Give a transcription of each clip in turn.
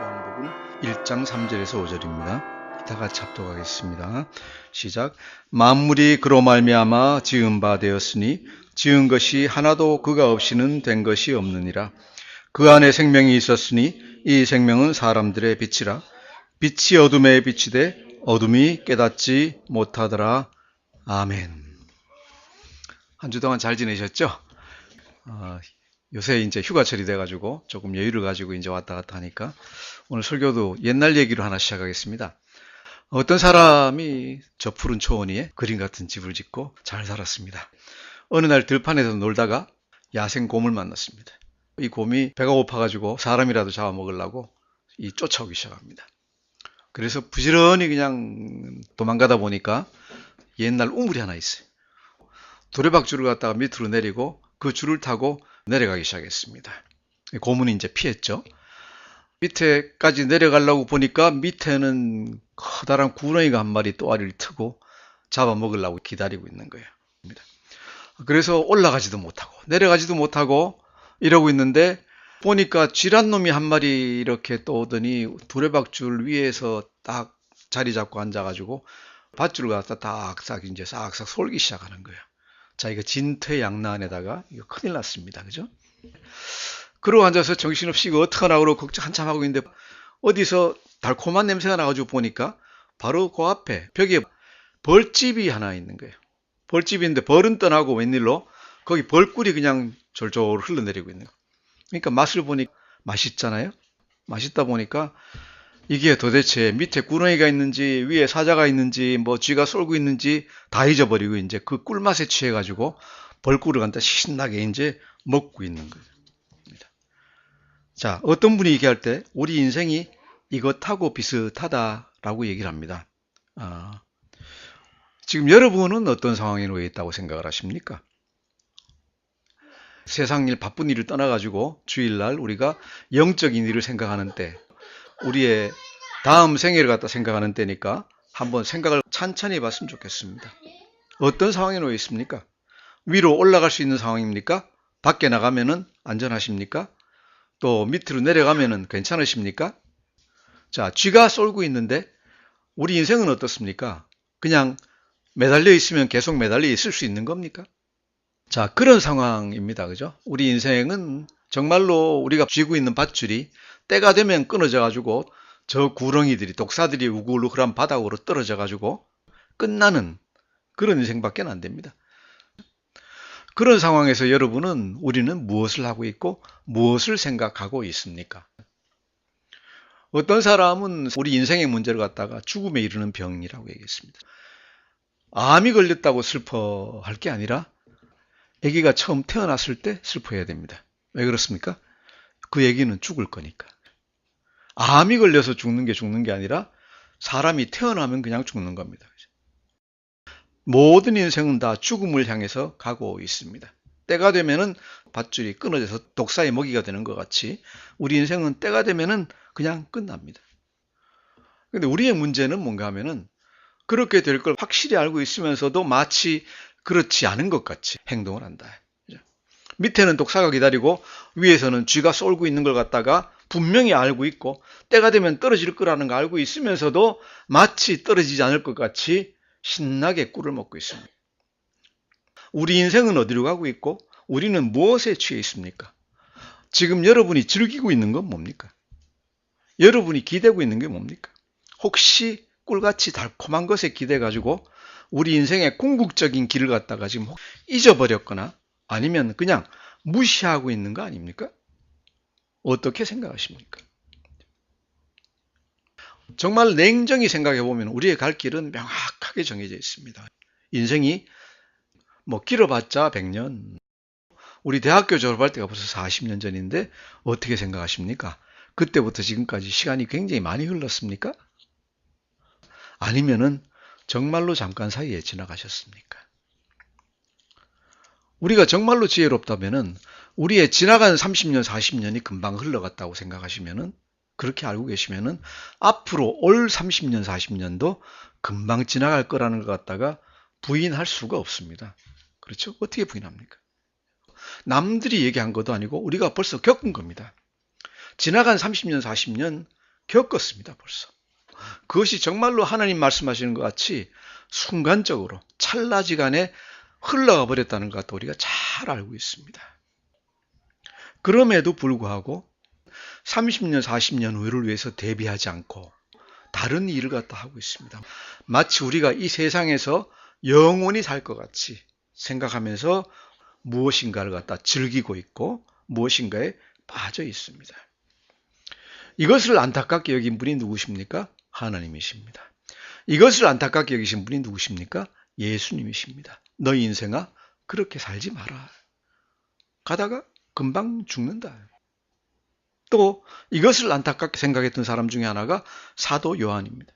요한복음 1장 3절에서 5절입니다. 다 같이 합독하겠습니다. 시작. 만물이 그로 말미암아 지은 바 되었으니 지은 것이 하나도 그가 없이는 된 것이 없느니라. 그 안에 생명이 있었으니 이 생명은 사람들의 빛이라. 빛이 어둠에 비치되 어둠이 깨닫지 못하더라. 아멘. 한 주 동안 잘 지내셨죠? 요새 이제 휴가철이 돼가지고 조금 여유를 가지고 이제 왔다 갔다 하니까 오늘 설교도 옛날 얘기로 하나 시작하겠습니다. 어떤 사람이 저 푸른 초원 위에 그림 같은 집을 짓고 잘 살았습니다. 어느 날 들판에서 놀다가 야생 곰을 만났습니다. 이 곰이 배가 고파가지고 사람이라도 잡아먹으려고 쫓아오기 시작합니다. 그래서 부지런히 그냥 도망가다 보니까 옛날 우물이 하나 있어요. 두레박줄을 갖다가 밑으로 내리고 그 줄을 타고 내려가기 시작했습니다. 곰은 이제 피했죠. 밑에까지 내려가려고 보니까 밑에는 커다란 구렁이가 한 마리 또아리를 트고 잡아먹으려고 기다리고 있는 거예요. 그래서 올라가지도 못하고 내려가지도 못하고 이러고 있는데 보니까 쥐란 놈이 한 마리 이렇게 또 오더니 두레박줄 위에서 딱 자리 잡고 앉아가지고 밧줄을 갖다 딱 이제 싹싹 솔기 시작하는 거예요. 자, 이거 진퇴양난에다가 이거 큰일 났습니다. 그죠? 그러고 앉아서 정신없이 이거 어떡하나 그러고 걱정 한참 하고 있는데 어디서 달콤한 냄새가 나가지고 보니까 바로 그 앞에 벽에 벌집이 하나 있는 거예요. 벌집이 있는데 벌은 떠나고 웬일로 거기 벌꿀이 그냥 졸졸 흘러내리고 있는 거예요. 그러니까 맛을 보니 맛있잖아요. 맛있다 보니까 이게 도대체 밑에 구렁이가 있는지 위에 사자가 있는지 뭐 쥐가 쏠고 있는지 다 잊어버리고 이제 그 꿀맛에 취해가지고 벌꿀을 갖다 신나게 이제 먹고 있는 거예요. 자, 어떤 분이 얘기할 때 우리 인생이 이것하고 비슷하다라고 얘기를 합니다. 지금 여러분은 어떤 상황에 놓여 있다고 생각을 하십니까? 세상 일, 바쁜 일을 떠나가지고 주일날 우리가 영적인 일을 생각하는 때, 우리의 다음 생애를 갖다 생각하는 때니까 한번 생각을 찬찬히 해봤으면 좋겠습니다. 어떤 상황에 놓여 있습니까? 위로 올라갈 수 있는 상황입니까? 밖에 나가면은 안전하십니까? 또 밑으로 내려가면은 괜찮으십니까? 자, 쥐가 쏠고 있는데 우리 인생은 어떻습니까? 그냥 매달려 있으면 계속 매달려 있을 수 있는 겁니까? 자, 그런 상황입니다. 그죠? 우리 인생은 정말로 우리가 쥐고 있는 밧줄이 때가 되면 끊어져 가지고 저 구렁이들이 독사들이 우글우글한 바닥으로 떨어져 가지고 끝나는 그런 인생밖에 안 됩니다. 그런 상황에서 여러분은 우리는 무엇을 하고 있고 무엇을 생각하고 있습니까? 어떤 사람은 우리 인생의 문제를 갖다가 죽음에 이르는 병이라고 얘기했습니다. 암이 걸렸다고 슬퍼할 게 아니라 아기가 처음 태어났을 때 슬퍼해야 됩니다. 왜 그렇습니까? 그 아기는 죽을 거니까. 암이 걸려서 죽는 게 아니라 사람이 태어나면 그냥 죽는 겁니다. 모든 인생은 다 죽음을 향해서 가고 있습니다. 때가 되면은 밧줄이 끊어져서 독사의 먹이가 되는 것 같이 우리 인생은 때가 되면은 그냥 끝납니다. 근데 우리의 문제는 뭔가 하면은 그렇게 될 걸 확실히 알고 있으면서도 마치 그렇지 않은 것 같이 행동을 한다. 밑에는 독사가 기다리고 위에서는 쥐가 쏠고 있는 걸 갖다가 분명히 알고 있고 때가 되면 떨어질 거라는 걸 알고 있으면서도 마치 떨어지지 않을 것 같이 신나게 꿀을 먹고 있습니다. 우리 인생은 어디로 가고 있고 우리는 무엇에 취해 있습니까? 지금 여러분이 즐기고 있는 건 뭡니까? 여러분이 기대고 있는 게 뭡니까? 혹시 꿀같이 달콤한 것에 기대가지고 우리 인생의 궁극적인 길을 갖다가 지금 잊어버렸거나 아니면 그냥 무시하고 있는 거 아닙니까? 어떻게 생각하십니까? 정말 냉정히 생각해 보면 우리의 갈 길은 명확하게 정해져 있습니다. 인생이 뭐 길어봤자 100년. 우리 대학교 졸업할 때가 벌써 40년 전인데 어떻게 생각하십니까? 그때부터 지금까지 시간이 굉장히 많이 흘렀습니까? 아니면은 정말로 잠깐 사이에 지나가셨습니까? 우리가 정말로 지혜롭다면은 우리의 지나간 30년, 40년이 금방 흘러갔다고 생각하시면은 그렇게 알고 계시면은 앞으로 올 30년, 40년도 금방 지나갈 거라는 것 갖다가 부인할 수가 없습니다. 그렇죠? 어떻게 부인합니까? 남들이 얘기한 것도 아니고 우리가 벌써 겪은 겁니다. 지나간 30년, 40년 겪었습니다. 벌써. 그것이 정말로 하나님 말씀하시는 것 같이 순간적으로 찰나지간에 흘러가 버렸다는 것도 우리가 잘 알고 있습니다. 그럼에도 불구하고 30년, 40년 후를 위해서 대비하지 않고 다른 일을 갖다 하고 있습니다. 마치 우리가 이 세상에서 영원히 살 것 같이 생각하면서 무엇인가를 갖다 즐기고 있고 무엇인가에 빠져 있습니다. 이것을 안타깝게 여긴 분이 누구십니까? 하나님이십니다. 이것을 안타깝게 여기신 분이 누구십니까? 예수님이십니다. 너 인생아 그렇게 살지 마라. 가다가 금방 죽는다. 또 이것을 안타깝게 생각했던 사람 중에 하나가 사도 요한입니다.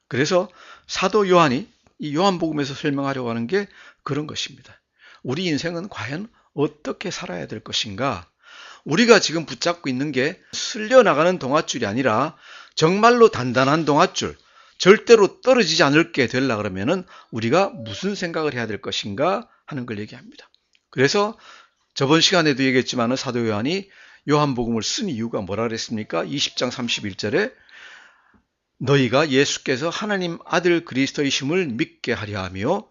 그래서 사도 요한이 이 요한복음에서 설명하려고 하는 게 그런 것입니다. 우리 인생은 과연 어떻게 살아야 될 것인가? 우리가 지금 붙잡고 있는 게 쓸려나가는 동아줄이 아니라 정말로 단단한 동아줄, 절대로 떨어지지 않을게 되려 그러면은 우리가 무슨 생각을 해야 될 것인가 하는 걸 얘기합니다. 그래서 저번 시간에도 얘기했지만 사도 요한이 요한복음을 쓴 이유가 뭐라 그랬습니까? 20장 31절에 너희가 예수께서 하나님 아들 그리스도이심을 믿게 하려 하며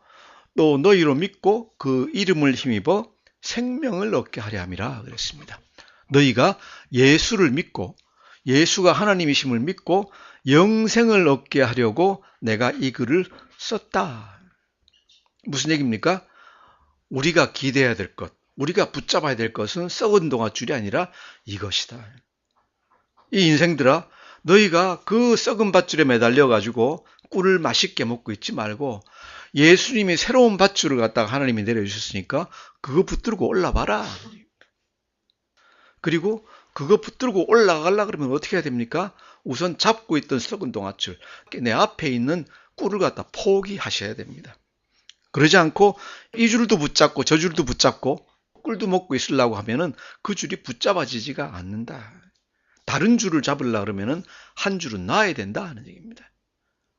또 너희로 믿고 그 이름을 힘입어 생명을 얻게 하려 함이라 그랬습니다. 너희가 예수를 믿고 예수가 하나님이심을 믿고 영생을 얻게 하려고 내가 이 글을 썼다. 무슨 얘기입니까? 우리가 기대해야 될 것, 우리가 붙잡아야 될 것은 썩은 동아줄이 아니라 이것이다. 이 인생들아, 너희가 그 썩은 밧줄에 매달려 가지고 꿀을 맛있게 먹고 있지 말고 예수님이 새로운 밧줄을 갖다가 하나님이 내려주셨으니까 그거 붙들고 올라봐라. 그리고 그거 붙들고 올라가려고 그러면 어떻게 해야 됩니까? 우선 잡고 있던 썩은 동아줄, 내 앞에 있는 꿀을 갖다 포기하셔야 됩니다. 그러지 않고 이 줄도 붙잡고 저 줄도 붙잡고 꿀도 먹고 있으려고 하면은 그 줄이 붙잡아지지가 않는다. 다른 줄을 잡으려고 그러면은 한 줄은 놔야 된다 하는 얘기입니다.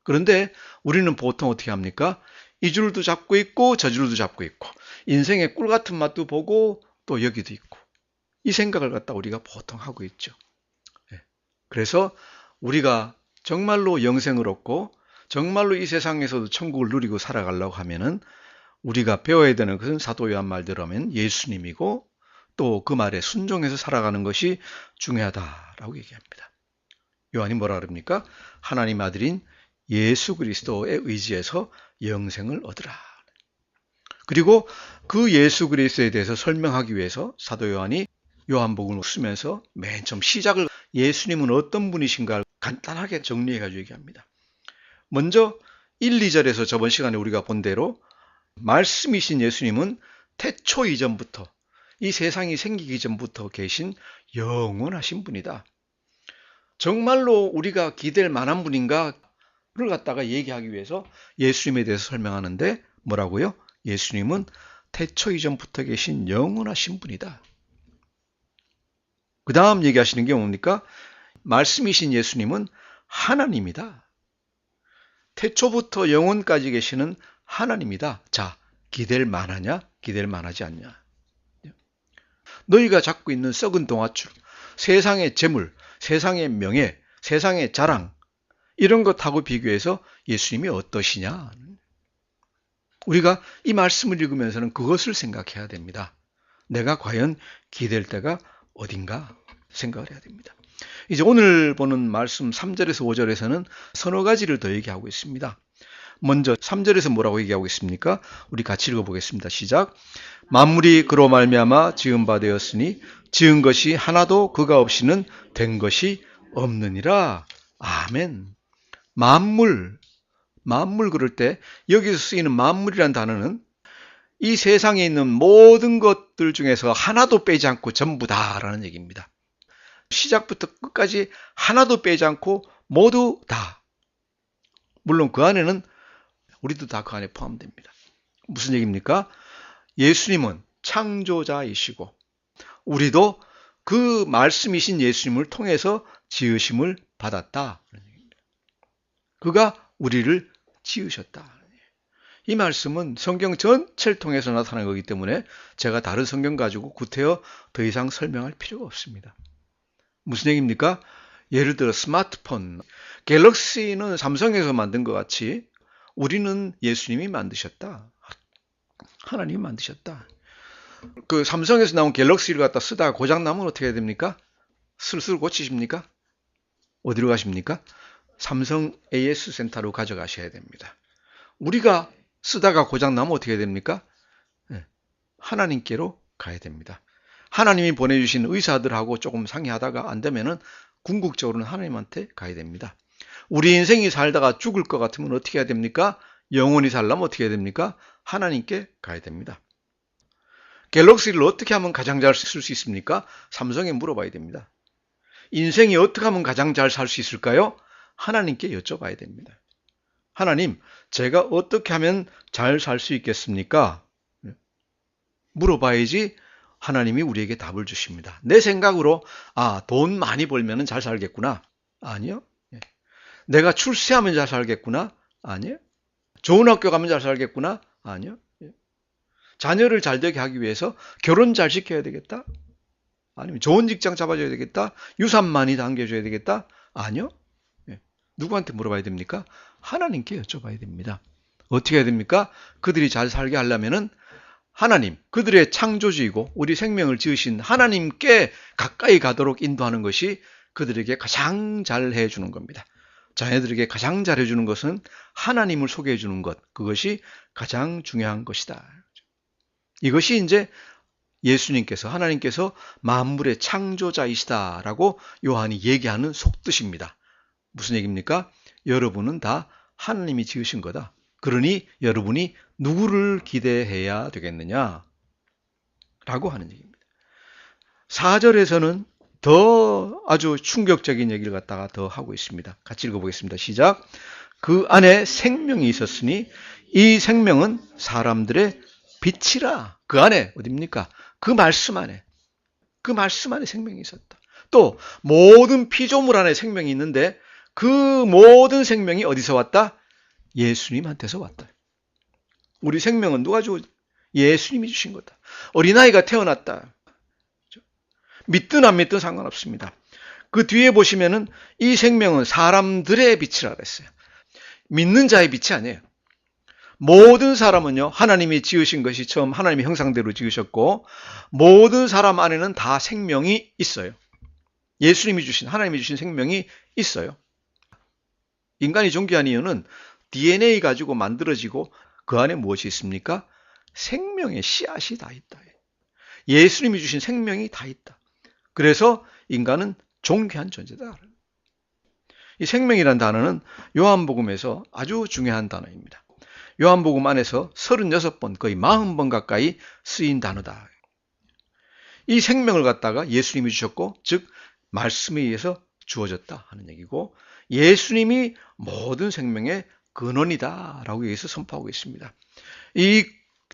그런데 우리는 보통 어떻게 합니까? 이 줄도 잡고 있고 저 줄도 잡고 있고 인생의 꿀 같은 맛도 보고 또 여기도 있고 이 생각을 갖다 우리가 보통 하고 있죠. 그래서 우리가 정말로 영생을 얻고 정말로 이 세상에서도 천국을 누리고 살아가려고 하면은 우리가 배워야 되는 것은 사도 요한 말대로 하면 예수님이고 또 그 말에 순종해서 살아가는 것이 중요하다라고 얘기합니다. 요한이 뭐라 그럽니까? 하나님 아들인 예수 그리스도의 의지에서 영생을 얻으라. 그리고 그 예수 그리스도에 대해서 설명하기 위해서 사도 요한이 요한복음을 쓰면서 맨 처음 시작을 예수님은 어떤 분이신가 간단하게 정리해가지고 얘기합니다. 먼저 1, 2절에서 저번 시간에 우리가 본 대로 말씀이신 예수님은 태초 이전부터 이 세상이 생기기 전부터 계신 영원하신 분이다. 정말로 우리가 기댈 만한 분인가를 갖다가 얘기하기 위해서 예수님에 대해서 설명하는데 뭐라고요? 예수님은 태초 이전부터 계신 영원하신 분이다. 그 다음 얘기하시는 게 뭡니까? 말씀이신 예수님은 하나님이다. 태초부터 영원까지 계시는 하나님이다. 자, 기댈 만하냐? 기댈 만하지 않냐? 너희가 잡고 있는 썩은 동아줄, 세상의 재물, 세상의 명예, 세상의 자랑 이런 것하고 비교해서 예수님이 어떠시냐? 우리가 이 말씀을 읽으면서는 그것을 생각해야 됩니다. 내가 과연 기댈 때가 어딘가 생각을 해야 됩니다. 이제 오늘 보는 말씀 3절에서 5절에서는 서너 가지를 더 얘기하고 있습니다. 먼저 3절에서 뭐라고 얘기하고 있습니까? 우리 같이 읽어보겠습니다. 시작. 만물이 그로 말미암아 지은 바 되었으니 지은 것이 하나도 그가 없이는 된 것이 없느니라. 아멘. 만물 그럴 때 여기서 쓰이는 만물이라는 단어는 이 세상에 있는 모든 것들 중에서 하나도 빼지 않고 전부다라는 얘기입니다. 시작부터 끝까지 하나도 빼지 않고 모두 다. 물론 그 안에는 우리도 다 그 안에 포함됩니다. 무슨 얘기입니까? 예수님은 창조자이시고 우리도 그 말씀이신 예수님을 통해서 지으심을 받았다. 그가 우리를 지으셨다. 이 말씀은 성경 전체를 통해서 나타난 거기 때문에 제가 다른 성경 가지고 구태여 더 이상 설명할 필요가 없습니다. 무슨 얘기입니까? 예를 들어 스마트폰, 갤럭시는 삼성에서 만든 것 같이 우리는 예수님이 만드셨다. 하나님이 만드셨다. 그 삼성에서 나온 갤럭시를 갖다 쓰다가 고장나면 어떻게 해야 됩니까? 슬슬 고치십니까? 어디로 가십니까? 삼성 AS 센터로 가져가셔야 됩니다. 우리가 쓰다가 고장나면 어떻게 해야 됩니까? 하나님께로 가야 됩니다. 하나님이 보내주신 의사들하고 조금 상의하다가 안 되면은 궁극적으로는 하나님한테 가야 됩니다. 우리 인생이 살다가 죽을 것 같으면 어떻게 해야 됩니까? 영원히 살려면 어떻게 해야 됩니까? 하나님께 가야 됩니다. 갤럭시를 어떻게 하면 가장 잘 쓸 수 있습니까? 삼성에 물어봐야 됩니다. 인생이 어떻게 하면 가장 잘 살 수 있을까요? 하나님께 여쭤봐야 됩니다. 하나님, 제가 어떻게 하면 잘 살 수 있겠습니까? 물어봐야지 하나님이 우리에게 답을 주십니다. 내 생각으로 돈 많이 벌면 잘 살겠구나. 아니요. 내가 출세하면 잘 살겠구나. 아니요. 좋은 학교 가면 잘 살겠구나. 아니요. 자녀를 잘 되게 하기 위해서 결혼 잘 시켜야 되겠다. 아니면 좋은 직장 잡아줘야 되겠다. 유산 많이 남겨줘야 되겠다. 아니요. 누구한테 물어봐야 됩니까? 하나님께 여쭤봐야 됩니다. 어떻게 해야 됩니까? 그들이 잘 살게 하려면은 하나님, 그들의 창조주이고 우리 생명을 지으신 하나님께 가까이 가도록 인도하는 것이 그들에게 가장 잘 해주는 겁니다. 자녀들에게 가장 잘해주는 것은 하나님을 소개해주는 것, 그것이 가장 중요한 것이다. 이것이 이제 예수님께서, 하나님께서 만물의 창조자이시다라고 요한이 얘기하는 속뜻입니다. 무슨 얘기입니까? 여러분은 다 하나님이 지으신 거다. 그러니 여러분이 누구를 기대해야 되겠느냐? 라고 하는 얘기입니다. 4절에서는 더 아주 충격적인 얘기를 갖다가 더 하고 있습니다. 같이 읽어보겠습니다. 시작. 그 안에 생명이 있었으니 이 생명은 사람들의 빛이라. 그 안에 어디입니까? 그 말씀 안에. 그 말씀 안에 생명이 있었다. 또 모든 피조물 안에 생명이 있는데 그 모든 생명이 어디서 왔다? 예수님한테서 왔다. 우리 생명은 누가 주? 예수님이 주신 거다. 어린아이가 태어났다. 믿든 안 믿든 상관없습니다. 그 뒤에 보시면은 이 생명은 사람들의 빛이라 그랬어요. 믿는 자의 빛이 아니에요. 모든 사람은요, 하나님이 지으신 것이 처음 하나님의 형상대로 지으셨고, 모든 사람 안에는 다 생명이 있어요. 예수님이 주신, 하나님이 주신 생명이 있어요. 인간이 존귀한 이유는 DNA 가지고 만들어지고 그 안에 무엇이 있습니까? 생명의 씨앗이 다 있다. 예수님이 주신 생명이 다 있다. 그래서 인간은 존귀한 존재다. 이 생명이란 단어는 요한복음에서 아주 중요한 단어입니다. 요한복음 안에서 36번, 거의 40번 가까이 쓰인 단어다. 이 생명을 갖다가 예수님이 주셨고, 즉 말씀에 의해서 주어졌다 하는 얘기고, 예수님이 모든 생명의 근원이다라고 여기서 선포하고 있습니다. 이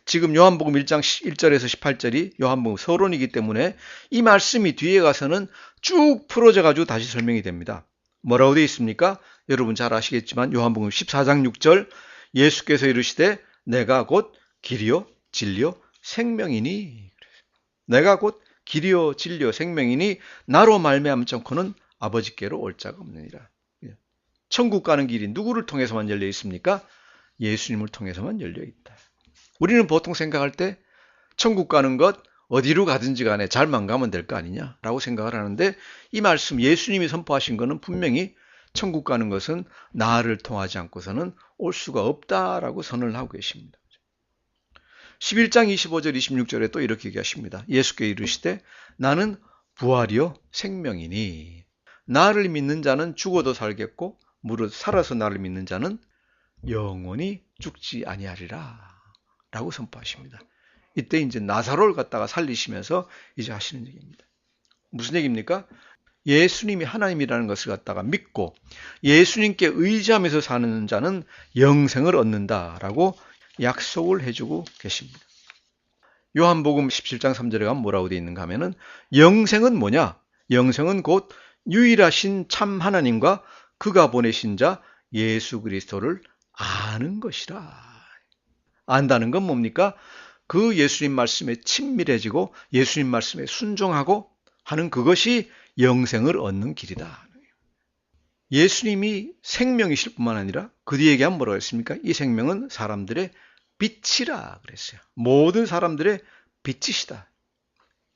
지금 요한복음 1장 1절에서 18절이 요한복음 서론이기 때문에 이 말씀이 뒤에 가서는 쭉 풀어져 가지고 다시 설명이 됩니다. 뭐라고 되어 있습니까? 여러분 잘 아시겠지만 요한복음 14장 6절 예수께서 이르시되 내가 곧 길이요 진리요 생명이니, 내가 곧 길이요 진리요 생명이니 나로 말미암지 않고는 아버지께로 올 자가 없느니라. 천국 가는 길이 누구를 통해서만 열려 있습니까? 예수님을 통해서만 열려 있다. 우리는 보통 생각할 때 천국 가는 것 어디로 가든지 간에 잘만 가면 될 거 아니냐라고 생각을 하는데, 이 말씀 예수님이 선포하신 것은 분명히 천국 가는 것은 나를 통하지 않고서는 올 수가 없다라고 선언을 하고 계십니다. 11장 25절 26절에 또 이렇게 얘기하십니다. 예수께 이르시되 나는 부활이요 생명이니 나를 믿는 자는 죽어도 살겠고 무릇 살아서 나를 믿는 자는 영원히 죽지 아니하리라 라고 선포하십니다. 이때 이제 나사로를 갖다가 살리시면서 이제 하시는 얘기입니다. 무슨 얘기입니까? 예수님이 하나님이라는 것을 갖다가 믿고 예수님께 의지하면서 사는 자는 영생을 얻는다라고 약속을 해주고 계십니다. 요한복음 17장 3절에 가면 뭐라고 되어 있는가 하면은 영생은 뭐냐? 영생은 곧 유일하신 참 하나님과 그가 보내신 자 예수 그리스도를 아는 것이라. 안다는 건 뭡니까? 그 예수님 말씀에 친밀해지고 예수님 말씀에 순종하고 하는 그것이 영생을 얻는 길이다. 예수님이 생명이실 뿐만 아니라 그 뒤에 얘기하면 뭐라고 했습니까? 이 생명은 사람들의 빛이라 그랬어요. 모든 사람들의 빛이시다.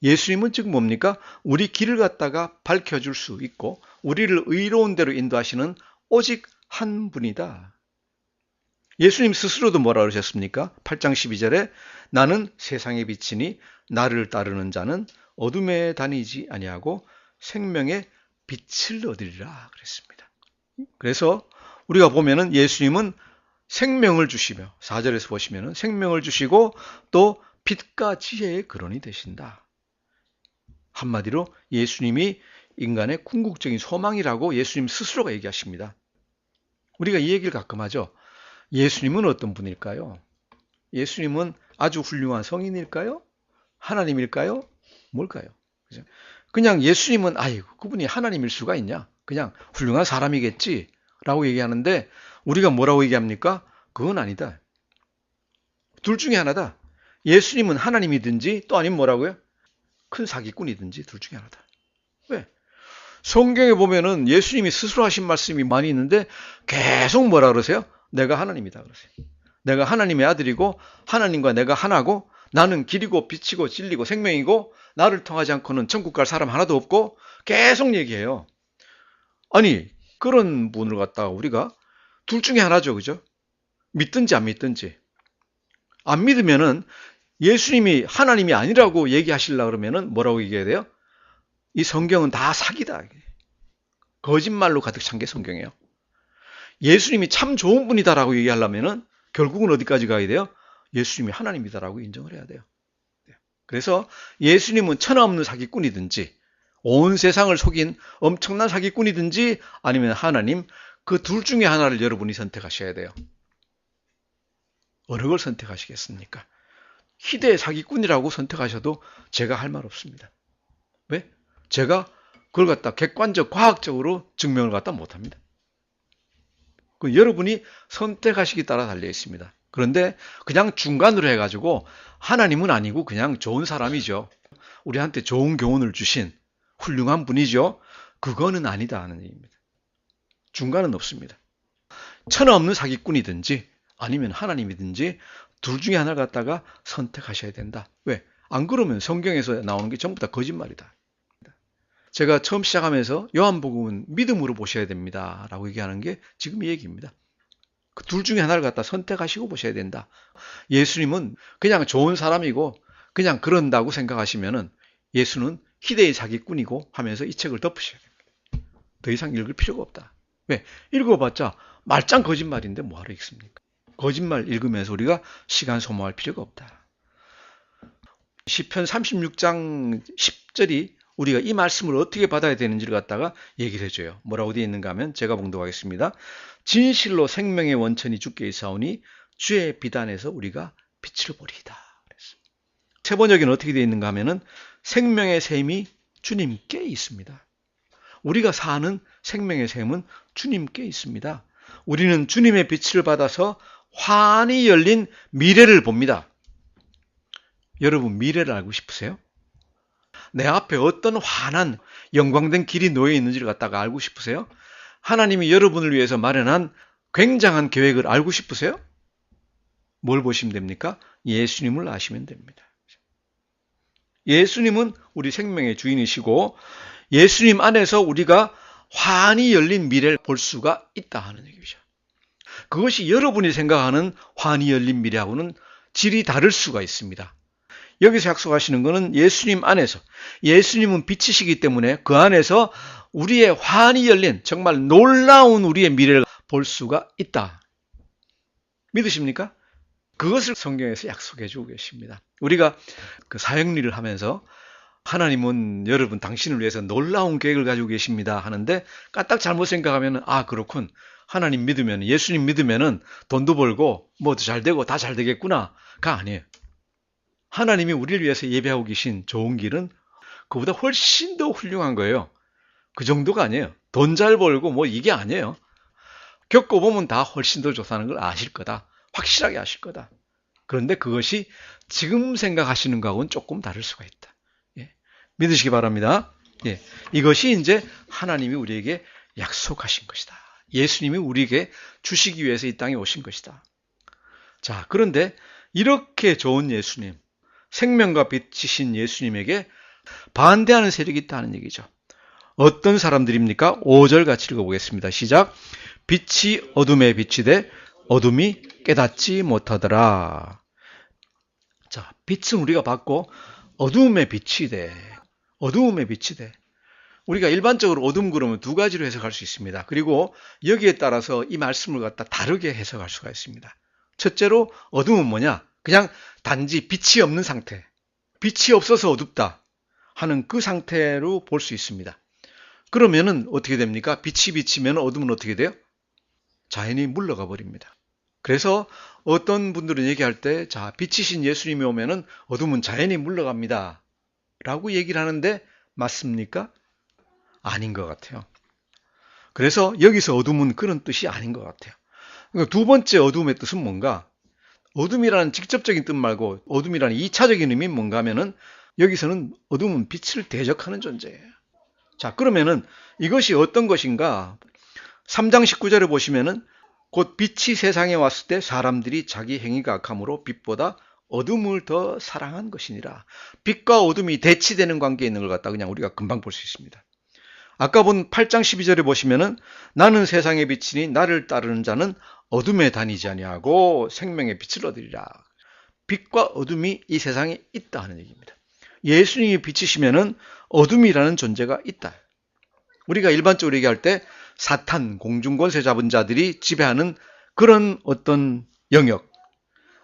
예수님은 즉 뭡니까? 우리 길을 갖다가 밝혀줄 수 있고 우리를 의로운 대로 인도하시는 오직 한 분이다. 예수님 스스로도 뭐라 그러셨습니까? 8장 12절에 나는 세상의 빛이니 나를 따르는 자는 어둠에 다니지 아니하고 생명의 빛을 얻으리라 그랬습니다. 그래서 우리가 보면은 예수님은 생명을 주시며 4절에서 보시면은 생명을 주시고 또 빛과 지혜의 근원이 되신다. 한마디로 예수님이 인간의 궁극적인 소망이라고 예수님 스스로가 얘기하십니다. 우리가 이 얘기를 가끔 하죠. 예수님은 어떤 분일까요? 예수님은 아주 훌륭한 성인일까요? 하나님일까요? 뭘까요? 그냥 예수님은 아이고 그분이 하나님일 수가 있냐? 그냥 훌륭한 사람이겠지 라고 얘기하는데 우리가 뭐라고 얘기합니까? 그건 아니다. 둘 중에 하나다. 예수님은 하나님이든지 또 아니면 뭐라고요? 큰 사기꾼이든지 둘 중에 하나다. 왜? 성경에 보면은 예수님이 스스로 하신 말씀이 많이 있는데 계속 뭐라 그러세요? 내가 하나님이다 그러세요. 내가 하나님의 아들이고 하나님과 내가 하나고 나는 길이고 빛이고 진리고 생명이고 나를 통하지 않고는 천국 갈 사람 하나도 없고 계속 얘기해요. 아니 그런 분을 갖다가 우리가 둘 중에 하나죠. 그죠? 믿든지 안 믿든지. 안 믿으면은 예수님이 하나님이 아니라고 얘기하시려고 그러면은 뭐라고 얘기해야 돼요? 이 성경은 다 사기다. 거짓말로 가득 찬 게 성경이에요. 예수님이 참 좋은 분이다라고 얘기하려면은 결국은 어디까지 가야 돼요? 예수님이 하나님이다라고 인정을 해야 돼요. 그래서 예수님은 천하없는 사기꾼이든지 온 세상을 속인 엄청난 사기꾼이든지 아니면 하나님 그 둘 중에 하나를 여러분이 선택하셔야 돼요. 어느 걸 선택하시겠습니까? 희대의 사기꾼이라고 선택하셔도 제가 할 말 없습니다. 왜? 제가 그걸 갖다 객관적 과학적으로 증명을 갖다 못합니다. 그 여러분이 선택하시기 따라 달려 있습니다. 그런데 그냥 중간으로 해가지고 하나님은 아니고 그냥 좋은 사람이죠. 우리한테 좋은 교훈을 주신 훌륭한 분이죠. 그거는 아니다 하는 얘기입니다. 중간은 없습니다. 천하 없는 사기꾼이든지 아니면 하나님이든지 둘 중에 하나를 갖다가 선택하셔야 된다. 왜? 안 그러면 성경에서 나오는 게 전부 다 거짓말이다. 제가 처음 시작하면서 요한복음은 믿음으로 보셔야 됩니다. 라고 얘기하는 게 지금 이 얘기입니다. 그 둘 중에 하나를 갖다 선택하시고 보셔야 된다. 예수님은 그냥 좋은 사람이고 그냥 그런다고 생각하시면은 예수는 희대의 사기꾼이고 하면서 이 책을 덮으셔야 됩니다. 더 이상 읽을 필요가 없다. 왜? 읽어봤자 말짱 거짓말인데 뭐하러 읽습니까? 거짓말 읽으면서 우리가 시간 소모할 필요가 없다. 시편 36장 10절이 우리가 이 말씀을 어떻게 받아야 되는지를 갖다가 얘기를 해줘요. 뭐라고 되어 있는가 하면 제가 봉독하겠습니다. 진실로 생명의 원천이 주께 있사오니 주의 비단에서 우리가 빛을 보리이다. 세 번역에는 어떻게 되어 있는가 하면은 생명의 샘이 주님께 있습니다. 우리가 사는 생명의 샘은 주님께 있습니다. 우리는 주님의 빛을 받아서 환히 열린 미래를 봅니다. 여러분 미래를 알고 싶으세요? 내 앞에 어떤 환한 영광된 길이 놓여 있는지를 갖다가 알고 싶으세요? 하나님이 여러분을 위해서 마련한 굉장한 계획을 알고 싶으세요? 뭘 보시면 됩니까? 예수님을 아시면 됩니다. 예수님은 우리 생명의 주인이시고 예수님 안에서 우리가 환히 열린 미래를 볼 수가 있다 하는 얘기죠. 그것이 여러분이 생각하는 환히 열린 미래하고는 질이 다를 수가 있습니다. 여기서 약속하시는 것은 예수님 안에서 예수님은 빛이시기 때문에 그 안에서 우리의 환히 열린 정말 놀라운 우리의 미래를 볼 수가 있다. 믿으십니까? 그것을 성경에서 약속해 주고 계십니다. 우리가 그 사형리를 하면서 하나님은 여러분 당신을 위해서 놀라운 계획을 가지고 계십니다 하는데 까딱 잘못 생각하면 아 그렇군. 하나님 믿으면 예수님 믿으면은 돈도 벌고 뭐도 잘 되고 다 잘 되겠구나가 아니에요. 하나님이 우리를 위해서 예배하고 계신 좋은 길은 그보다 훨씬 더 훌륭한 거예요. 그 정도가 아니에요. 돈 잘 벌고 뭐 이게 아니에요. 겪어보면 다 훨씬 더 좋다는 걸 아실 거다. 확실하게 아실 거다. 그런데 그것이 지금 생각하시는 거하고는 조금 다를 수가 있다. 예. 믿으시기 바랍니다. 예. 이것이 이제 하나님이 우리에게 약속하신 것이다. 예수님이 우리에게 주시기 위해서 이 땅에 오신 것이다. 자, 그런데 이렇게 좋은 예수님, 생명과 빛이신 예수님에게 반대하는 세력이 있다는 얘기죠. 어떤 사람들입니까? 5절 같이 읽어보겠습니다. 시작. 빛이 어둠에 비치되 어둠이 깨닫지 못하더라. 자, 빛은 우리가 받고 어둠에 비치되, 어둠에 비치되. 우리가 일반적으로 어둠 그러면 두 가지로 해석할 수 있습니다. 그리고 여기에 따라서 이 말씀을 갖다 다르게 해석할 수가 있습니다. 첫째로 어둠은 뭐냐? 그냥 단지 빛이 없는 상태. 빛이 없어서 어둡다 하는 그 상태로 볼 수 있습니다. 그러면은 어떻게 됩니까? 빛이 비치면 어둠은 어떻게 돼요? 자연히 물러가 버립니다. 그래서 어떤 분들은 얘기할 때, 자, 빛이신 예수님이 오면은 어둠은 자연히 물러갑니다. 라고 얘기를 하는데, 맞습니까? 아닌 것 같아요. 그래서 여기서 어둠은 그런 뜻이 아닌 것 같아요. 그러니까 두 번째 어둠의 뜻은 뭔가? 어둠이라는 직접적인 뜻 말고 어둠이라는 2차적인 의미는 뭔가 하면은 여기서는 어둠은 빛을 대적하는 존재예요. 자, 그러면은 이것이 어떤 것인가? 3장 19절에 보시면은 곧 빛이 세상에 왔을 때 사람들이 자기 행위가 악함으로 빛보다 어둠을 더 사랑한 것이니라. 빛과 어둠이 대치되는 관계에 있는 걸 갖다 그냥 우리가 금방 볼 수 있습니다. 아까 본 8장 12절에 보시면은 나는 세상의 빛이니 나를 따르는 자는 어둠에 다니지 아니하고 생명의 빛을 얻으리라. 빛과 어둠이 이 세상에 있다 하는 얘기입니다. 예수님이 빛이시면은 어둠이라는 존재가 있다. 우리가 일반적으로 얘기할 때 사탄, 공중권세 잡은 자들이 지배하는 그런 어떤 영역,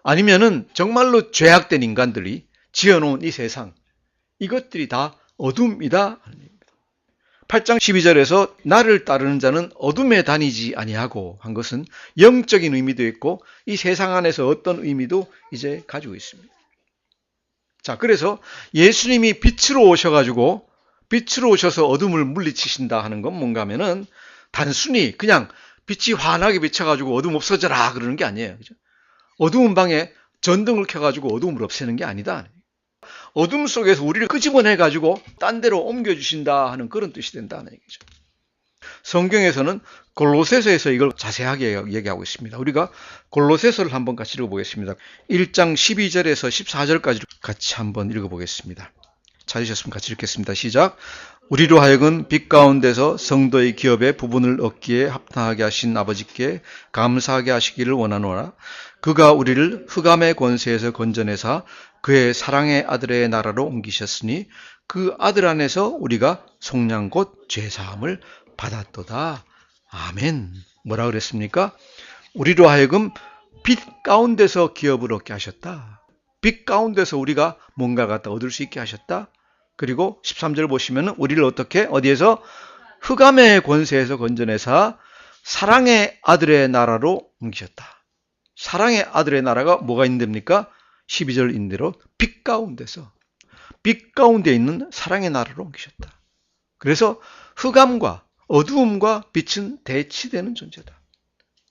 아니면은 정말로 죄악된 인간들이 지어놓은 이 세상, 이것들이 다 어둠이다. 8장 12절에서 나를 따르는 자는 어둠에 다니지 아니하고 한 것은 영적인 의미도 있고 이 세상 안에서 어떤 의미도 이제 가지고 있습니다. 자, 그래서 예수님이 빛으로 오셔가지고 빛으로 오셔서 어둠을 물리치신다 하는 건 뭔가 하면은 단순히 그냥 빛이 환하게 비쳐가지고 어둠 없어져라 그러는 게 아니에요. 그죠? 어두운 방에 전등을 켜가지고 어둠을 없애는 게 아니다. 어둠 속에서 우리를 끄집어내가지고 딴 데로 옮겨주신다 하는 그런 뜻이 된다는 얘기죠. 성경에서는 골로새서에서 이걸 자세하게 얘기하고 있습니다. 우리가 골로새서를 한번 같이 읽어보겠습니다. 1장 12절에서 14절까지 같이 한번 읽어보겠습니다. 찾으셨으면 같이 읽겠습니다. 시작. 우리로 하여금 빛 가운데서 성도의 기업에 부분을 얻기에 합당하게 하신 아버지께 감사하게 하시기를 원하노라. 그가 우리를 흑암의 권세에서 건져내사 그의 사랑의 아들의 나라로 옮기셨으니 그 아들 안에서 우리가 속량 곧 죄사함을 받았도다. 아멘. 뭐라 그랬습니까? 우리로 하여금 빛 가운데서 기업을 얻게 하셨다. 빛 가운데서 우리가 뭔가 갖다 얻을 수 있게 하셨다. 그리고 13절 보시면 우리를 어떻게 어디에서 흑암의 권세에서 건져내사 사랑의 아들의 나라로 옮기셨다. 사랑의 아들의 나라가 뭐가 있는답니까? 12절인 대로 빛 가운데서 빛 가운데 있는 사랑의 나라로 옮기셨다. 그래서 흑암과 어두움과 빛은 대치되는 존재다.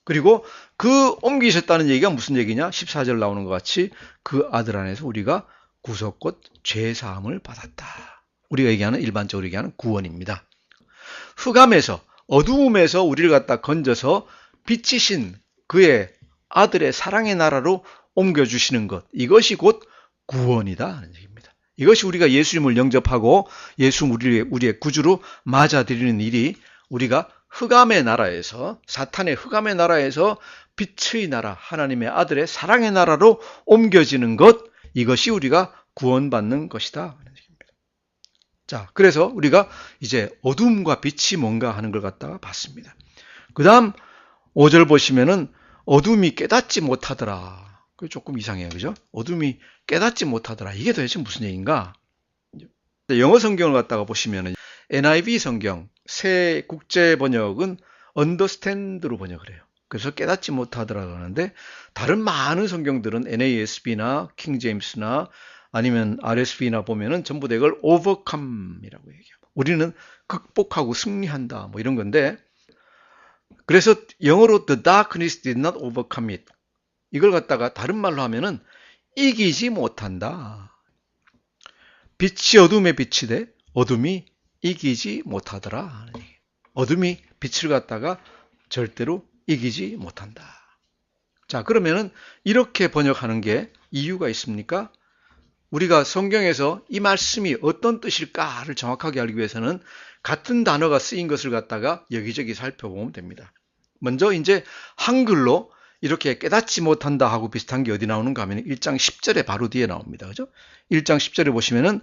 그리고 그 옮기셨다는 얘기가 무슨 얘기냐? 14절 나오는 것 같이 그 아들 안에서 우리가 구속 곧 죄사함을 받았다. 우리가 얘기하는 일반적으로 얘기하는 구원입니다. 흑암에서 어두움에서 우리를 갖다 건져서 빛이신 그의 아들의 사랑의 나라로 옮겨주시는 것, 이것이 곧 구원이다 하는 얘기입니다. 이것이 우리가 예수님을 영접하고 예수 우리의 구주로 맞아들이는 일이 우리가 흑암의 나라에서 사탄의 흑암의 나라에서 빛의 나라 하나님의 아들의 사랑의 나라로 옮겨지는 것, 이것이 우리가 구원받는 것이다 하는 얘기입니다. 자, 그래서 우리가 이제 어둠과 빛이 뭔가 하는 걸 갖다가 봤습니다. 그 다음 5절 보시면은 어둠이 깨닫지 못하더라. 그게 조금 이상해요. 그죠? 어둠이 깨닫지 못하더라. 이게 도대체 무슨 얘기인가? 영어 성경을 갖다가 보시면은 NIV 성경, 새 국제 번역은 understand로 번역을 해요. 그래서 깨닫지 못하더라고 하는데 다른 많은 성경들은 NASB나 킹제임스나 아니면 RSV나 보면은 전부 다 이걸 overcome이라고 얘기해요. 우리는 극복하고 승리한다 뭐 이런 건데 그래서 영어로 the darkness did not overcome it. 이걸 갖다가 다른 말로 하면은 이기지 못한다. 빛이 어둠에 비치되 어둠이 이기지 못하더라. 어둠이 빛을 갖다가 절대로 이기지 못한다. 자, 그러면은 이렇게 번역하는 게 이유가 있습니까? 우리가 성경에서 이 말씀이 어떤 뜻일까를 정확하게 알기 위해서는 같은 단어가 쓰인 것을 갖다가 여기저기 살펴보면 됩니다. 먼저 이제 한글로 이렇게 깨닫지 못한다 하고 비슷한 게 어디 나오는가 하면 1장 10절에 바로 뒤에 나옵니다. 그죠? 1장 10절에 보시면은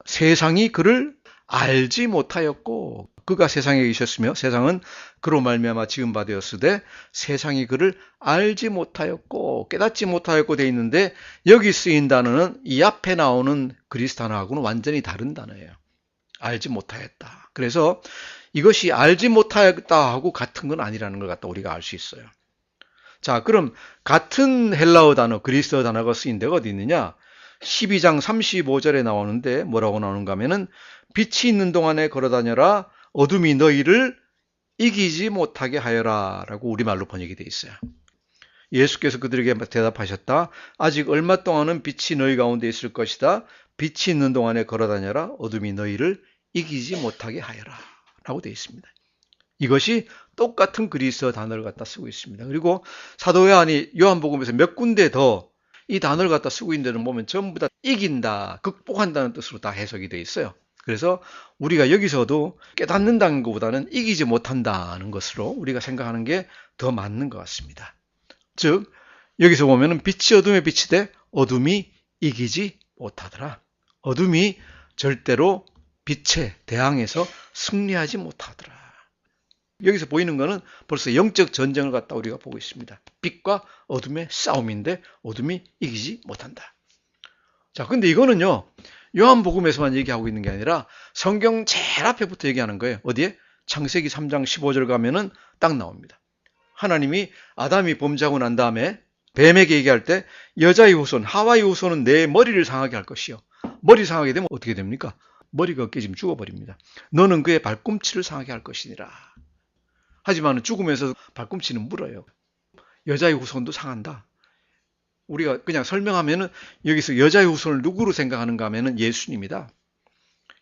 세상이 그를 알지 못하였고 그가 세상에 있었으며 세상은 그로 말미암아 지은 바 되었으되 세상이 그를 알지 못하였고 깨닫지 못하였고 돼 있는데 여기 쓰인 단어는 이 앞에 나오는 그리스 단어하고는 완전히 다른 단어예요. 알지 못하였다. 그래서 이것이 알지 못하였다 하고 같은 건 아니라는 걸 갖다 우리가 알 수 있어요. 자, 그럼 같은 헬라어 단어, 그리스어 단어가 쓰인 데가 어디 있느냐? 12장 35절에 나오는데 뭐라고 나오는가 하면은 빛이 있는 동안에 걸어다녀라 어둠이 너희를 이기지 못하게 하여라 라고 우리말로 번역이 되어 있어요. 예수께서 그들에게 대답하셨다. 아직 얼마 동안은 빛이 너희 가운데 있을 것이다. 빛이 있는 동안에 걸어다녀라 어둠이 너희를 이기지 못하게 하여라 라고 되어 있습니다. 이것이 똑같은 그리스어 단어를 갖다 쓰고 있습니다. 그리고 사도 요한이 요한복음에서 몇 군데 더 이 단어를 갖다 쓰고 있는 데는 보면 전부 다 이긴다, 극복한다는 뜻으로 다 해석이 되어 있어요. 그래서 우리가 여기서도 깨닫는다는 것보다는 이기지 못한다는 것으로 우리가 생각하는 게 더 맞는 것 같습니다. 즉 여기서 보면은 빛이 어둠에 비치되 어둠이 이기지 못하더라. 어둠이 절대로 빛에 대항해서 승리하지 못하더라. 여기서 보이는 것은 벌써 영적 전쟁을 갖다 우리가 보고 있습니다. 빛과 어둠의 싸움인데 어둠이 이기지 못한다. 자, 근데 이거는요, 요한복음에서만 얘기하고 있는 게 아니라 성경 제일 앞에부터 얘기하는 거예요. 어디에? 창세기 3장 15절 가면은 딱 나옵니다. 하나님이 아담이 범죄하고 난 다음에 뱀에게 얘기할 때 여자의 후손, 하와의 후손은 내 머리를 상하게 할 것이요. 머리 상하게 되면 어떻게 됩니까? 머리가 깨지면 죽어버립니다. 너는 그의 발꿈치를 상하게 할 것이니라. 하지만 죽으면서 발꿈치는 물어요. 여자의 후손도 상한다. 우리가 그냥 설명하면은 여기서 여자의 후손을 누구로 생각하는가 하면은 예수님이다.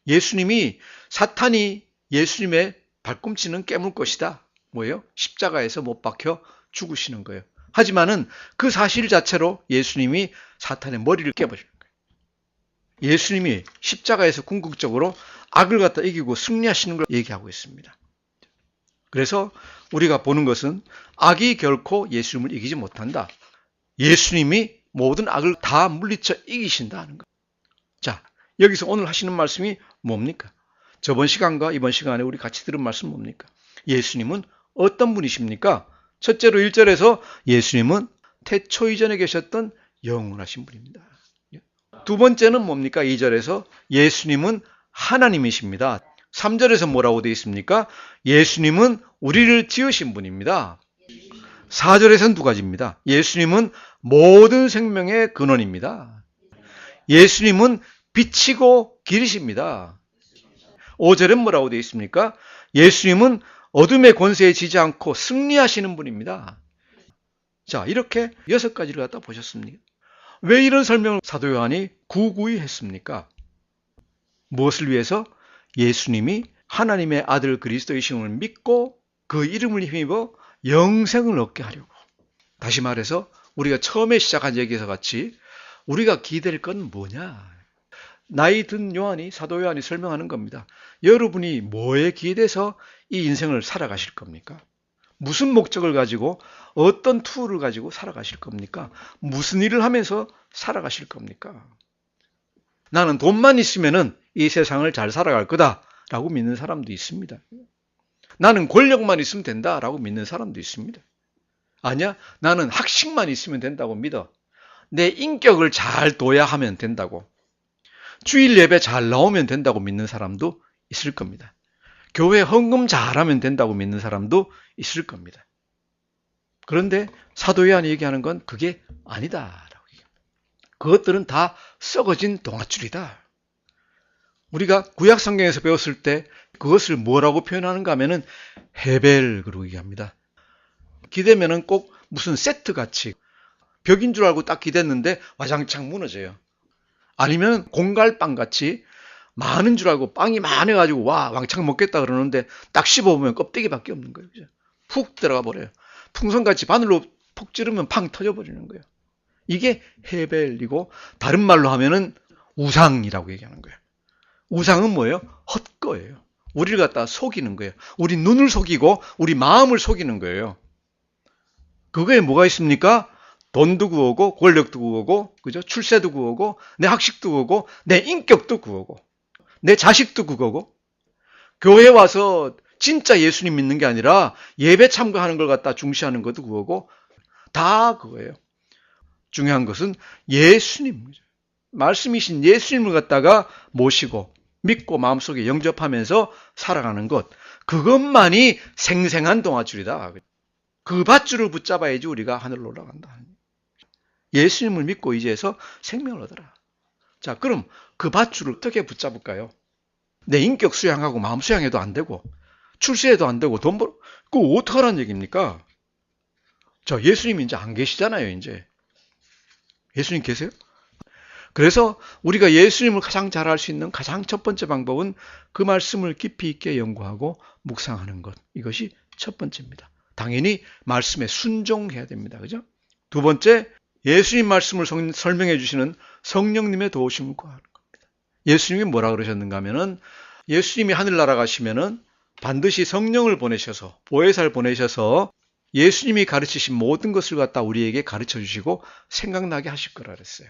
예수님이 사탄이 예수님의 발꿈치는 깨물 것이다. 뭐예요? 십자가에서 못 박혀 죽으시는 거예요. 하지만은 그 사실 자체로 예수님이 사탄의 머리를 깨버리는 거예요. 예수님이 십자가에서 궁극적으로 악을 갖다 이기고 승리하시는 걸 얘기하고 있습니다. 그래서 우리가 보는 것은 악이 결코 예수님을 이기지 못한다. 예수님이 모든 악을 다 물리쳐 이기신다는 것. 자, 여기서 오늘 하시는 말씀이 뭡니까? 저번 시간과 이번 시간에 우리 같이 들은 말씀 뭡니까? 예수님은 어떤 분이십니까? 첫째로 1절에서 예수님은 태초 이전에 계셨던 영원하신 분입니다. 두 번째는 뭡니까? 2절에서 예수님은 하나님이십니다. 3절에서 뭐라고 되어 있습니까? 예수님은 우리를 지으신 분입니다. 4절에서는 두 가지입니다. 예수님은 모든 생명의 근원입니다. 예수님은 빛이고 길이십니다. 5절엔 뭐라고 되어 있습니까? 예수님은 어둠의 권세에 지지 않고 승리하시는 분입니다. 자, 이렇게 6가지를 갖다 보셨습니까? 왜 이런 설명을 사도 요한이 구구이 했습니까? 무엇을 위해서? 예수님이 하나님의 아들 그리스도이심을 믿고 그 이름을 힘입어 영생을 얻게 하려고. 다시 말해서 우리가 처음에 시작한 얘기에서 같이 우리가 기댈 건 뭐냐? 나이 든 요한이, 사도 요한이 설명하는 겁니다. 여러분이 뭐에 기대서 이 인생을 살아가실 겁니까? 무슨 목적을 가지고 어떤 툴을 가지고 살아가실 겁니까? 무슨 일을 하면서 살아가실 겁니까? 나는 돈만 있으면은 이 세상을 잘 살아갈 거다라고 믿는 사람도 있습니다. 나는 권력만 있으면 된다라고 믿는 사람도 있습니다. 아니야, 나는 학식만 있으면 된다고 믿어. 내 인격을 잘 둬야 하면 된다고. 주일 예배 잘 나오면 된다고 믿는 사람도 있을 겁니다. 교회 헌금 잘하면 된다고 믿는 사람도 있을 겁니다. 그런데 사도 요한이 얘기하는 건 그게 아니다라고 얘기합니다. 그것들은 다 썩어진 동아줄이다. 우리가 구약 성경에서 배웠을 때 그것을 뭐라고 표현하는가 하면은 헤벨 그러고 얘기합니다. 기대면은 꼭 무슨 세트 같이 벽인 줄 알고 딱 기댔는데 와장창 무너져요. 아니면 공갈빵 같이 많은 줄 알고 빵이 많아가지고 와 왕창 먹겠다 그러는데 딱 씹어보면 껍데기밖에 없는 거예요. 그죠? 훅 들어가 버려요. 풍선같이 바늘로 푹 찌르면 팡 터져버리는 거예요. 이게 헤벨이고 다른 말로 하면은 우상이라고 얘기하는 거예요. 우상은 뭐예요? 헛거예요. 우리를 갖다 속이는 거예요. 우리 눈을 속이고 우리 마음을 속이는 거예요. 그거에 뭐가 있습니까? 돈도 구하고 권력도 구하고 그죠? 출세도 구하고 내 학식도 구하고 내 인격도 구하고 내 자식도 구하고 교회 와서 진짜 예수님 믿는 게 아니라 예배 참가하는 걸 갖다 중시하는 것도 구하고 다 그거예요. 중요한 것은 예수님이죠. 말씀이신 예수님을 갖다가 모시고 믿고 마음속에 영접하면서 살아가는 것, 그것만이 생생한 동아줄이다. 그 밧줄을 붙잡아야지 우리가 하늘로 올라간다. 예수님을 믿고 의지해서 생명을 얻어라. 자, 그럼 그 밧줄을 어떻게 붙잡을까요? 내 인격 수양하고 마음 수양해도 안 되고 출세해도 안 되고 돈 벌어 그거 어떡하라는 얘기입니까? 자, 예수님이 이제 안 계시잖아요. 이제 예수님 계세요? 그래서 우리가 예수님을 가장 잘 알 수 있는 가장 첫 번째 방법은 그 말씀을 깊이 있게 연구하고 묵상하는 것. 이것이 첫 번째입니다. 당연히 말씀에 순종해야 됩니다. 그죠? 두 번째, 예수님 말씀을 설명해 주시는 성령님의 도우심을 구하는 겁니다. 예수님이 뭐라 그러셨는가 하면은 예수님이 하늘나라 가시면은 반드시 성령을 보내셔서 보혜사를 보내셔서 예수님이 가르치신 모든 것을 갖다 우리에게 가르쳐 주시고 생각나게 하실 거라 그랬어요.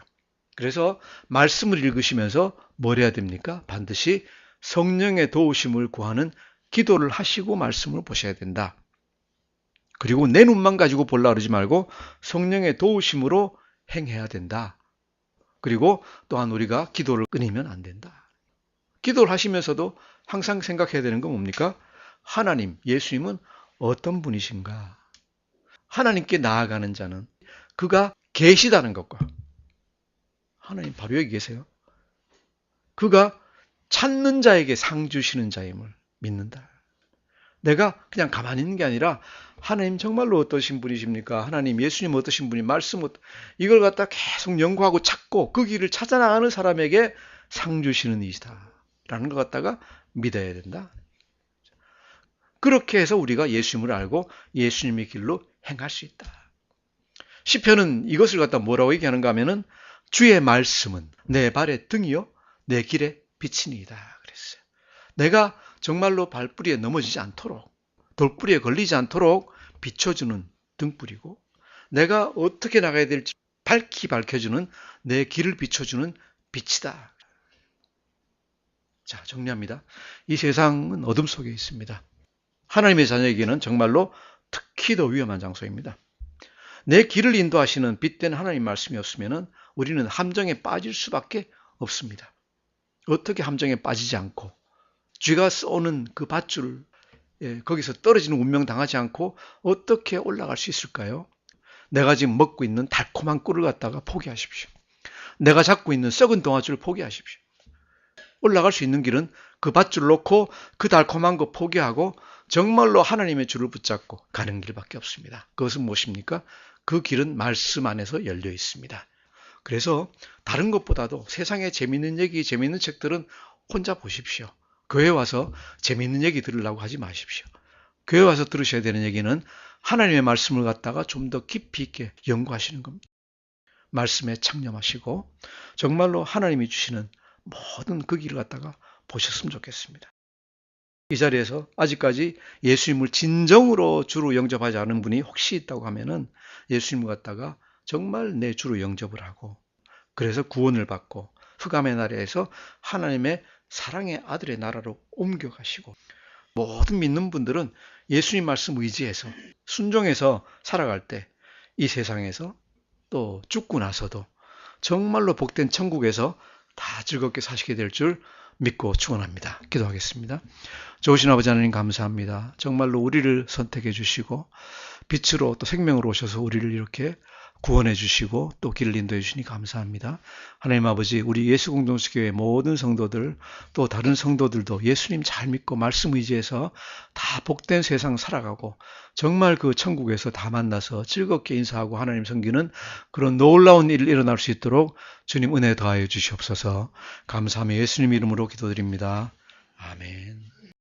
그래서 말씀을 읽으시면서 뭘 해야 됩니까? 반드시 성령의 도우심을 구하는 기도를 하시고 말씀을 보셔야 된다. 그리고 내 눈만 가지고 보려고 그러지 말고 성령의 도우심으로 행해야 된다. 그리고 또한 우리가 기도를 끊이면 안 된다. 기도를 하시면서도 항상 생각해야 되는 건 뭡니까? 하나님, 예수님은 어떤 분이신가? 하나님께 나아가는 자는 그가 계시다는 것과 하나님 바로 여기 계세요. 그가 찾는 자에게 상 주시는 자임을 믿는다. 내가 그냥 가만히 있는 게 아니라 하나님 정말로 어떠신 분이십니까? 하나님 예수님 어떠신 분이 말씀 이걸 갖다 계속 연구하고 찾고 그 길을 찾아나가는 사람에게 상 주시는 이시다 라는 것 갖다가 믿어야 된다. 그렇게 해서 우리가 예수님을 알고 예수님의 길로 행할 수 있다. 시편은 이것을 갖다 뭐라고 얘기하는가 하면은 주의 말씀은 내 발의 등이요 내 길의 빛이니이다 그랬어요. 내가 정말로 발뿌리에 넘어지지 않도록 돌뿌리에 걸리지 않도록 비춰주는 등불이고 내가 어떻게 나가야 될지 밝히 밝혀주는 내 길을 비춰주는 빛이다. 자, 정리합니다. 이 세상은 어둠 속에 있습니다. 하나님의 자녀에게는 정말로 특히 더 위험한 장소입니다. 내 길을 인도하시는 빛된 하나님 말씀이 없으면 우리는 함정에 빠질 수밖에 없습니다. 어떻게 함정에 빠지지 않고 쥐가 쏘는 그 밧줄 거기서 떨어지는 운명 당하지 않고 어떻게 올라갈 수 있을까요? 내가 지금 먹고 있는 달콤한 꿀을 갖다가 포기하십시오. 내가 잡고 있는 썩은 동아줄을 포기하십시오. 올라갈 수 있는 길은 그 밧줄을 놓고 그 달콤한 거 포기하고 정말로 하나님의 줄을 붙잡고 가는 길밖에 없습니다. 그것은 무엇입니까? 그 길은 말씀 안에서 열려 있습니다. 그래서 다른 것보다도 세상에 재미있는 얘기, 재미있는 책들은 혼자 보십시오. 교회 와서 재미있는 얘기 들으려고 하지 마십시오. 교회 와서 들으셔야 되는 얘기는 하나님의 말씀을 갖다가 좀 더 깊이 있게 연구하시는 겁니다. 말씀에 창념하시고 정말로 하나님이 주시는 모든 그 길을 갖다가 보셨으면 좋겠습니다. 이 자리에서 아직까지 예수님을 진정으로 주로 영접하지 않은 분이 혹시 있다고 하면은 예수님을 갖다가 정말 내 주로 영접을 하고 그래서 구원을 받고 흑암의 나라에서 하나님의 사랑의 아들의 나라로 옮겨가시고 모든 믿는 분들은 예수님 말씀 의지해서 순종해서 살아갈 때 이 세상에서 또 죽고 나서도 정말로 복된 천국에서 다 즐겁게 사시게 될 줄 믿고 축원합니다. 기도하겠습니다. 좋으신 아버지 하나님 감사합니다. 정말로 우리를 선택해 주시고 빛으로 또 생명으로 오셔서 우리를 이렇게 구원해 주시고 또 길을 인도해 주시니 감사합니다. 하나님 아버지, 우리 예수공동체교회 모든 성도들 또 다른 성도들도 예수님 잘 믿고 말씀 의지해서 다 복된 세상 살아가고 정말 그 천국에서 다 만나서 즐겁게 인사하고 하나님 섬기는 그런 놀라운 일이 일어날 수 있도록 주님 은혜 더하여 주시옵소서. 감사하며 예수님 이름으로 기도드립니다. 아멘.